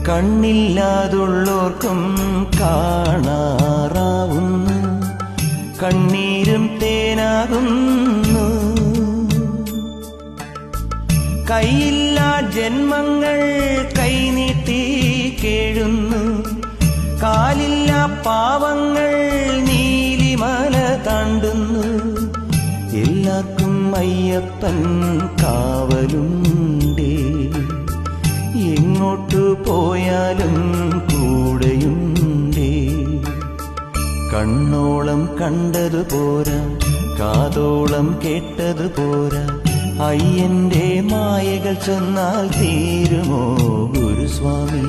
കണ്ണില്ലാതുള്ളോർക്കും കാണാറാവുന്നു, കണ്ണീരും തേനാകുന്നു. കൈയില്ലാ ജന്മങ്ങൾ കൈനീട്ടി കേഴുന്നു, കാലില്ലാ പാവങ്ങൾ നീലിമല താണ്ടുന്നു. എല്ലാവർക്കും അയ്യപ്പൻ കാവലുണ്ടേ, എങ്ങോട്ടു പോയാലും കൂടെയുണ്ടേ. കണ്ണോളം കണ്ടതു പോരാ, കാതോളം കേട്ടതു പോരാ, അയ്യന്റെ മായകൾ ചൊന്നാൽ തീരുമോ ഗുരുസ്വാമി?